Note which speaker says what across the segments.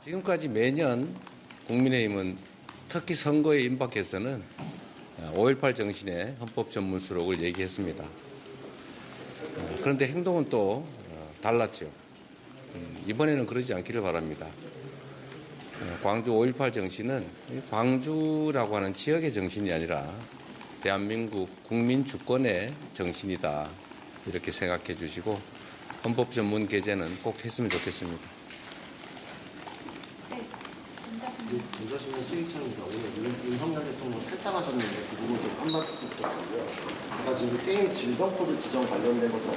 Speaker 1: 지금까지 매년 국민의힘은 특히 선거에 임박해서는 5.18 정신의 헌법 전문 수록을 얘기했습니다. 그런데 행동은 또 달랐죠. 이번에는 그러지 않기를 바랍니다. 광주 5.18 정신은 광주라고 하는 지역의 정신이 아니라 대한민국 국민 주권의 정신이다. 이렇게 생각해 주시고 헌법 전문 게재는 꼭 했으면 좋겠습니다.
Speaker 2: 문자신문 시의창입니다. 오늘 윤석열 대통령 탈당하셨는데 그 부분 좀 한마디씩 드렸고요. 아까 지금 게임 질병 코드 지정 관련된 것도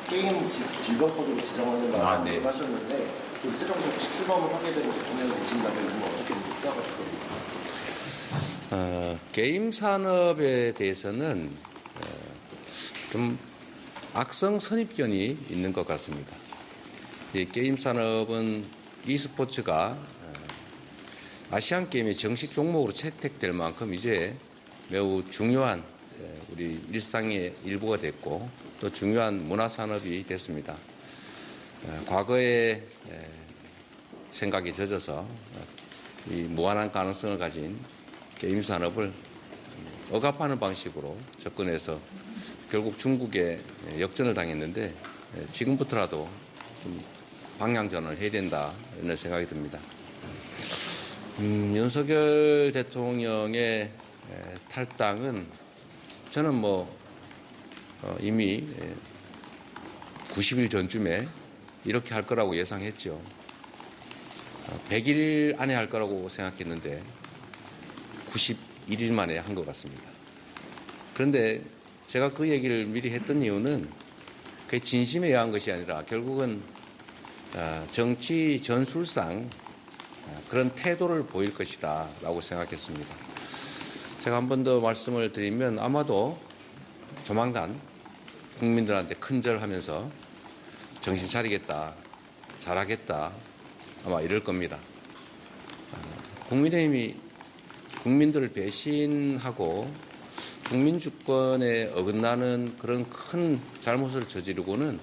Speaker 2: 게임 질병 코드로 지정하는 거
Speaker 1: 네.
Speaker 2: 하셨는데 최종적으로 출범을 하게 되고 대통령이 되신다면 이건 어떻게 평가가 됩니까?
Speaker 1: 게임 산업에 대해서는 좀 악성 선입견이 있는 것 같습니다. 이 게임 산업은 e스포츠가 아시안 게임의 정식 종목으로 채택될 만큼 이제 매우 중요한 우리 일상의 일부가 됐고 또 중요한 문화 산업이 됐습니다. 과거의 생각에 젖어서 이 무한한 가능성을 가진 게임 산업을 억압하는 방식으로 접근해서 결국 중국에 역전을 당했는데 지금부터라도 좀 방향전을 해야 된다 이런 생각이 듭니다. 윤석열 대통령의 탈당은 저는 이미 90일 전쯤에 이렇게 할 거라고 예상했죠. 100일 안에 할 거라고 생각했는데 91일 만에 한 것 같습니다. 그런데 제가 그 얘기를 미리 했던 이유는 그게 진심에 의한 것이 아니라 결국은 정치 전술상 그런 태도를 보일 것이다 라고 생각했습니다. 제가 한 번 더 말씀을 드리면 아마도 조만간 국민들한테 큰절하면서 정신 차리겠다, 잘하겠다 아마 이럴 겁니다. 국민의힘이 국민들을 배신하고 국민 주권에 어긋나는 그런 큰 잘못을 저지르고는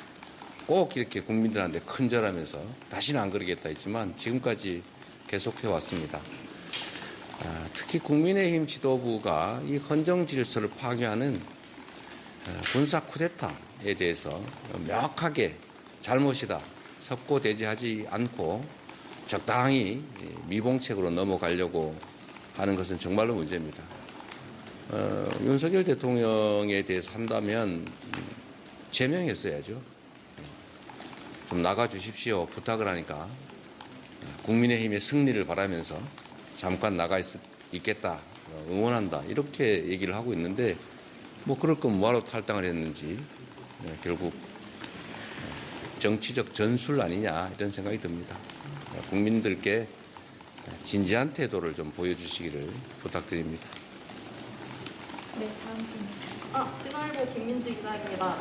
Speaker 1: 꼭 이렇게 국민들한테 큰절하면서 다시는 안 그러겠다 했지만 지금까지 계속해 왔습니다. 특히 국민의힘 지도부가 이 헌정 질서를 파괴하는 군사 쿠데타에 대해서 명확하게 잘못이다 석고대죄하지 않고 적당히 미봉책으로 넘어가려고 하는 것은 정말로 문제입니다. 윤석열 대통령에 대해서 한다면 제명했어야죠. 좀 나가주십시오 부탁을 하니까 국민의힘의 승리를 바라면서 잠깐 나가 있겠다, 응원한다 이렇게 얘기를 하고 있는데 그럴 거면 뭐하러 탈당을 했는지 결국 정치적 전술 아니냐 이런 생각이 듭니다. 국민들께 진지한 태도를 좀 보여주시기를 부탁드립니다.
Speaker 3: 네, 다음 질문. 신화일보 김민지 기자입니다.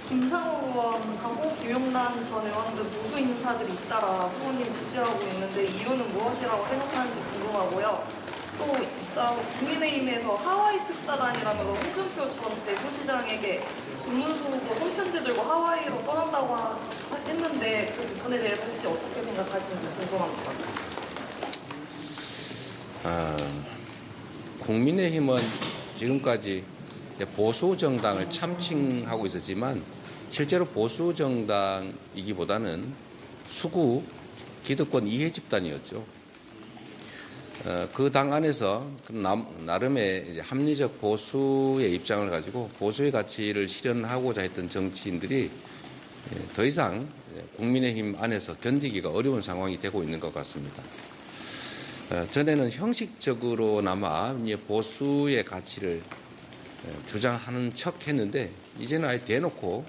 Speaker 3: 김상호 의원하고 김용남 전 의원 등 보수 인사들이 잇따라 후보님 지지하고 있는데 이유는 무엇이라고 생각하는지 궁금하고요. 또 국민의힘에서 하와이 특사단이라면서 홍준표 전 대구시장에게 김문수 후보 손편지 들고 하와이로 떠난다고 했는데 그 부분에 대해서 혹시 어떻게 생각하시는지 궁금합니다.
Speaker 1: 국민의힘은 지금까지 보수 정당을 참칭하고 있었지만 실제로 보수 정당이기보다는 수구 기득권 이해 집단이었죠. 그 당 안에서 나름의 합리적 보수의 입장을 가지고 보수의 가치를 실현하고자 했던 정치인들이 더 이상 국민의힘 안에서 견디기가 어려운 상황이 되고 있는 것 같습니다. 전에는 형식적으로나마 보수의 가치를 주장하는 척 했는데 이제는 아예 대놓고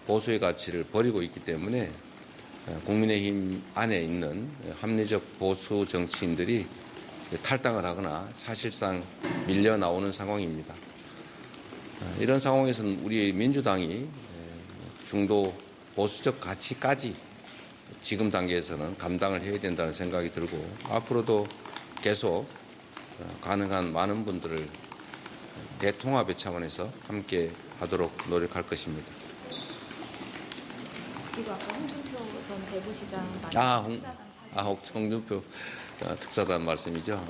Speaker 1: 보수의 가치를 버리고 있기 때문에 국민의힘 안에 있는 합리적 보수 정치인들이 탈당을 하거나 사실상 밀려 나오는 상황입니다. 이런 상황에서는 우리 민주당이 중도 보수적 가치까지 지금 단계에서는 감당을 해야 된다는 생각이 들고 앞으로도 계속 가능한 많은 분들을 대통합의 차원에서 함께 하도록 노력할 것입니다.
Speaker 3: 그리고 아까 홍준표 전 대구시장
Speaker 1: 홍준표 특사단 말씀이죠.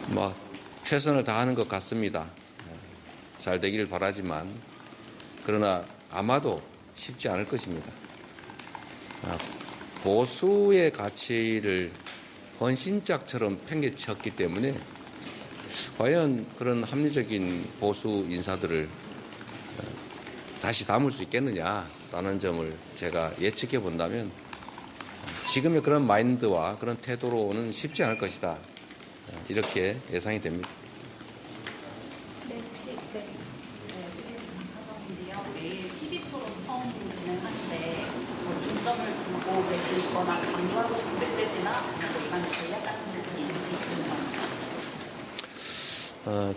Speaker 1: 뭐 최선을 다하는 것 같습니다. 잘 되기를 바라지만 그러나 아마도 쉽지 않을 것입니다. 보수의 가치를 헌신짝처럼 팽개쳤기 때문에 과연 그런 합리적인 보수 인사들을 다시 담을 수 있겠느냐라는 점을 제가 예측해 본다면 지금의 그런 마인드와 그런 태도로는 쉽지 않을 것이다. 이렇게 예상이 됩니다.
Speaker 3: 네, 혹시 네.
Speaker 4: 사장님이요. 내일 TV 토론 처음 진행하는데 중점을 두고 계시거나 강조하고 싶은 메시지나 이런 전략 같은 부분이 있을 수 있습니다.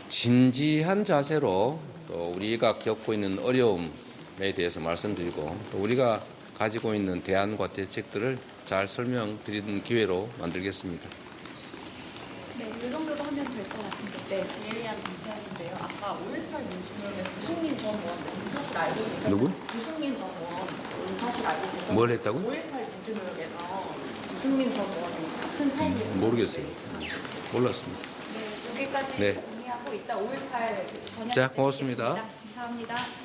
Speaker 1: 진지한 자세로 또 우리가 겪고 있는 어려움에 대해서 말씀드리고 또 우리가 가지고 있는 대안과 대책들을 잘 설명드리는 기회로 만들겠습니다.
Speaker 3: 네, 이 정도로 하면 될 것 같은데.
Speaker 4: 네, 예리한 감사인데요. 아까 5.18 민주노동에서 유승민 전 의원 사실 알고 계셨나요?
Speaker 1: 누구?
Speaker 4: 유승민 전 의원 사실 알고 계셨나요?
Speaker 1: 뭘 했다고?
Speaker 4: 5.18 민주노동에서 유승민 전 의원이 같은 타임에
Speaker 1: 모르겠어요. 몰랐습니다.
Speaker 3: 네, 여기까지
Speaker 1: 네.
Speaker 3: 정리하고 이따 5.18 저녁
Speaker 1: 자, 고맙습니다.
Speaker 3: 뵙겠습니다. 감사합니다.